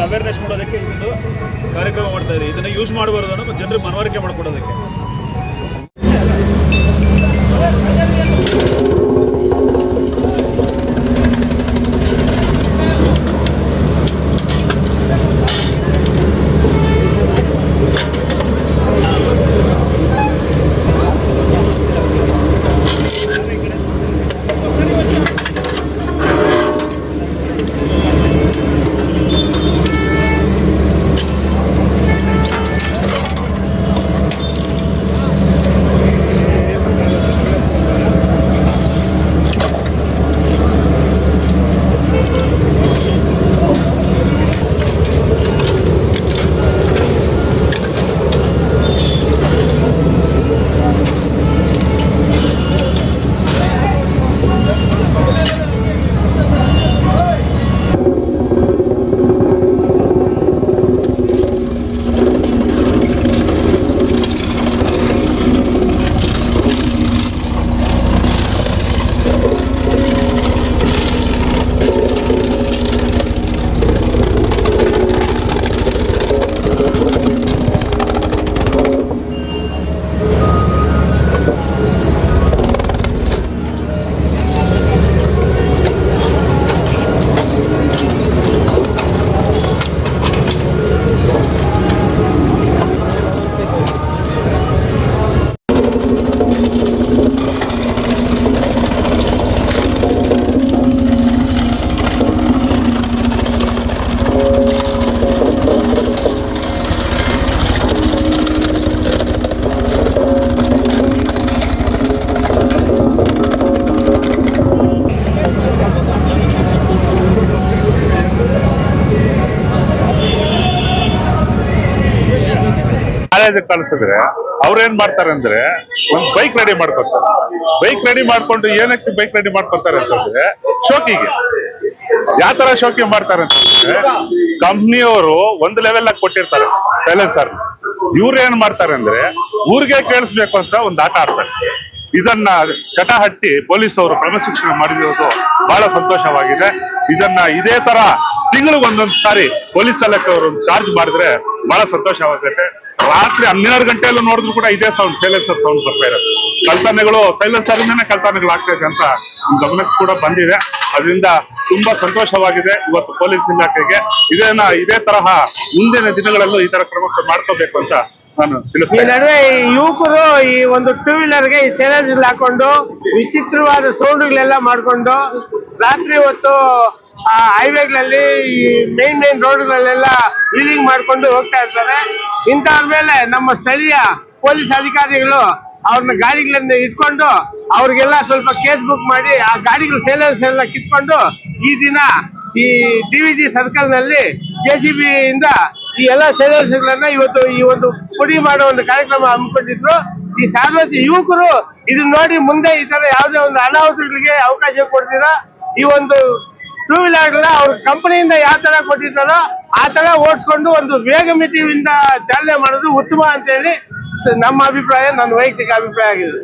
Awareness ಮಾಡೋದಕ್ಕೆ ಇದೊಂದು ಕಾರ್ಯಕ್ರಮ ಮಾಡ್ತಾ ಇದ್ದೀವಿ. ಇದನ್ನ ಯೂಸ್ ಮಾಡಬಾರದು ಅನ್ನೋ ಜನರಿಗೆ ಮನವರಿಕೆ ಮಾಡಿಕೊಡೋದಕ್ಕೆ. ಕಳಿಸಿದ್ರೆ ಅವ್ರೇನ್ ಮಾಡ್ತಾರೆ ಅಂದ್ರೆ ಒಂದು ಬೈಕ್ ರೆಡಿ ಮಾಡ್ಕೊತಾರೆ. ಬೈಕ್ ರೆಡಿ ಮಾಡ್ಕೊಂಡು ಏನಕ್ಕೆ ಬೈಕ್ ರೆಡಿ ಮಾಡ್ಕೊತಾರೆ ಅಂತಂದ್ರೆ ಶೋಕಿಗೆ. ಯಾವ ತರ ಶೋಕಿ ಮಾಡ್ತಾರೆ ಅಂತಂದ್ರೆ ಕಂಪ್ನಿಯವರು ಒಂದು ಲೆವೆಲ್ ಆಗಿ ಕೊಟ್ಟಿರ್ತಾರೆ ಸೈಲೆನ್ಸರ್. ಇವ್ರು ಏನ್ ಮಾಡ್ತಾರೆ ಅಂದ್ರೆ ಊರಿಗೆ ಕೇಳಿಸ್ಬೇಕು ಅಂತ ಒಂದು ಆಟ ಆಡ್ತಾರೆ. ಇದನ್ನ ಚಟ ಹಟ್ಟಿ ಪೊಲೀಸ್ ಅವರು ಕ್ರಮಶಿಕ್ಷಣೆ ಮಾಡಿರೋದು ಬಹಳ ಸಂತೋಷವಾಗಿದೆ. ಇದನ್ನ ಇದೇ ತರ ತಿಂಗಳಿಗೆ ಒಂದೊಂದು ಸಾರಿ ಪೊಲೀಸ್ ಇಲಾಖೆಯವರು ಚಾರ್ಜ್ ಮಾಡಿದ್ರೆ ಬಹಳ ಸಂತೋಷವಾಗುತ್ತೆ. ರಾತ್ರಿ 12 ಗಂಟೆಯಲ್ಲೂ ನೋಡಿದ್ರು ಕೂಡ ಇದೇ ಸೌಂಡ್, ಸೈಲೆನ್ಸರ್ ಸೌಂಡ್ ಬರ್ತಾ ಇರೋದು. ಕಳ್ತನೆಗಳು ಸೈಲೆನ್ಸರ್ ಇಂದನೇ ಕಳ್ತನೆಗಳು ಆಗ್ತಾ ಇದೆ ಅಂತ ಗಮನಕ್ಕೆ ಕೂಡ ಬಂದಿದೆ. ಅದರಿಂದ ತುಂಬಾ ಸಂತೋಷವಾಗಿದೆ ಇವತ್ತು ಪೊಲೀಸ್ ಇಲಾಖೆಗೆ. ಇದೇ ತರಹ ಮುಂದಿನ ದಿನಗಳಲ್ಲೂ ಈ ತರ ಕ್ರಮ ಮಾಡ್ಕೋಬೇಕು ಅಂತ ನಾನು ತಿಳಿಸ್ತೇನೆ. ಈ ನಡುವೆ ಯುವಕರು ಈ ಒಂದು ಟೂ ವೀಲರ್ಗೆ ಈ ಸೈಲೆನ್ಸರ್ ಹಾಕೊಂಡು ವಿಚಿತ್ರವಾದ ಸೌಂಡ್ಗಳೆಲ್ಲ ಮಾಡ್ಕೊಂಡು ರಾತ್ರಿ ಹೊತ್ತು ಹೈವೇಗಳಲ್ಲಿ ಈ ಮೇನ್ ರೋಡ್ಗಳಲ್ಲೆಲ್ಲ ವೀಲಿಂಗ್ ಮಾಡ್ಕೊಂಡು ಹೋಗ್ತಾ ಇರ್ತಾರೆ. ಇಂಥವ್ರ ಮೇಲೆ ನಮ್ಮ ಸ್ಥಳೀಯ ಪೊಲೀಸ್ ಅಧಿಕಾರಿಗಳು ಅವ್ರನ್ನ ಗಾಡಿಗಳನ್ನ ಇಟ್ಕೊಂಡು ಅವ್ರಿಗೆಲ್ಲ ಸ್ವಲ್ಪ ಕೇಸ್ ಬುಕ್ ಮಾಡಿ ಆ ಗಾಡಿಗಳು ಸೈಲೆನ್ಸ್ ಎಲ್ಲ ಕಿತ್ಕೊಂಡು ಈ ದಿನ ಈ DVG ಸರ್ಕಲ್ ನಲ್ಲಿ JCB ಇಂದ ಈ ಎಲ್ಲ ಸೈಲೆನ್ಸ್ಗಳನ್ನ ಇವತ್ತು ಈ ಒಂದು ಪುಡಿ ಮಾಡೋ ಒಂದು ಕಾರ್ಯಕ್ರಮ ಹಮ್ಮಿಕೊಂಡಿದ್ರು. ಈ ಸಾರ್ವಜನಿಕ ಯುವಕರು ಇದನ್ನ ನೋಡಿ ಮುಂದೆ ಈ ತರ ಯಾವುದೇ ಒಂದು ಅನಾಹುತಗಳಿಗೆ ಅವಕಾಶ ಕೊಡ್ತೀರಾ ಈ ಒಂದು ಟೂ ವೀಲರ್ಗಳನ್ನ ಅವ್ರ ಕಂಪನಿಯಿಂದ ಯಾವ ತರ ಕೊಟ್ಟಿದ್ದಾರೋ ಆ ತರ ಓಡಿಸ್ಕೊಂಡು ಒಂದು ವೇಗ ಮಿತಿಯಿಂದ ಚಾಲನೆ ಮಾಡೋದು ಉತ್ತಮ ಅಂತ ಹೇಳಿ ನಮ್ಮ ಅಭಿಪ್ರಾಯ, ನನ್ನ ವೈಯಕ್ತಿಕ ಅಭಿಪ್ರಾಯ ಆಗಿದೆ.